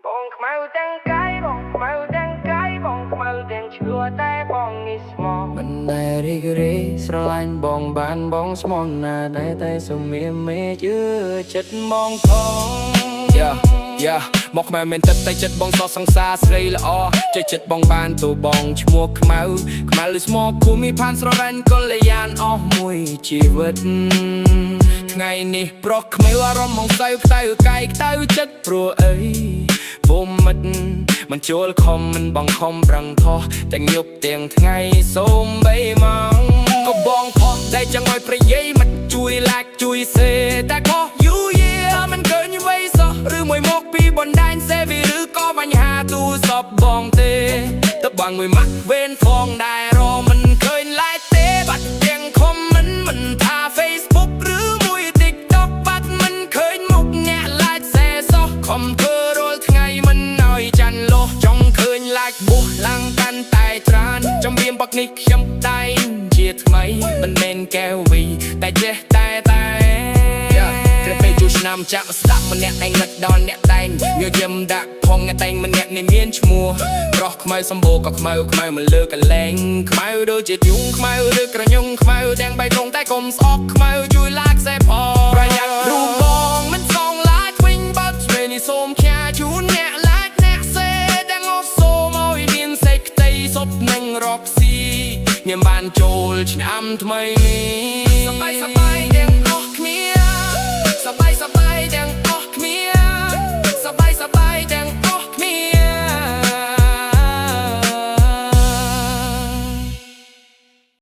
បងខ្មៅទាំងកាយបងខ្មៅទាំងកាយបងខ្មៅទាំងឈ្លោះតែបងនេះស្មោះមិនដែលរីករាយស្រឡាញ់បងបានបងស្មោះណាតែសុំមានមេជឿចិត្តបងផងមកខ្មៅមិនទឹកតែចិត្តបងសោះសង្សារស្រីល្អចិត្តបងបានទូបងឈ្មោះខ្មៅឬស្មោះភូមិផានស្រឡាញ់កល្យានអស់មួយជីវិតថ្ងៃនេះប្រុសខ្មៅអារម្មណ៍មកសៅខ្តៅកាយខ្តៅចិត្តព្រោះអីពុំមិនចូលខំមិនបងខំប្រឹងខុសទាំងយប់ទាំងថ្ងៃសូមបីម៉ងក៏បងខុសតែចង់ឲ្យប្រយាយមិនជួយឡាក់ជួយសេតែខុសយូរយាមិនឃើញអ្វីសោះឬមួយមកពីបណ្ដាញសេវីឬក៏បញ្ហាទូរស័ព្ទបងទេតើបងមួយម៉ាក់វេនផងដែររមិនឃើញឡាយទេបាត់ទាំងខមមិនថា Facebook ឬមួយ TikTok បាត់មិនឃើញមុខអ្នកឡាយសេសោះខំធ្វើរាល់ថ្ងៃមិនឲ្យចាន់លោះចង់ឃើញឡាយបុះឡើងកាន់តែច្រើនចំមានបកនេះខ្ញុំតែងជាថ្មីមិនមែនកែវវីតែចេះតែក្រពេលជួឆ្នាំចាក់ស្ដាប់ម្នាក់ឯងនឹកដល់អ្នកតែងញយឹមដាក់ផងអ្នកតែងម្នាក់នេះមានឈ្មោះប្រុសខ្មៅសម្បូរក៏ខ្មៅមកលើកលែងខ្មៅដូចជាយុងខ្មៅឬក្រញុងខ្មៅទាំងបីត្រង់តែកុំស្អប់ខ្មៅជួយឡាកសេផងប្រយ័ត្នរូបបងមិនសងឡាយវិញបាត់ពេលនេះសូមខ្យាជូនអ្នកឡាយអ្នកសេទាំងអស់សូមឲ្យមានសេចក្តីសុខនិងរកស៊ីញ៉ាំបានចូលឆ្នាំថ្មី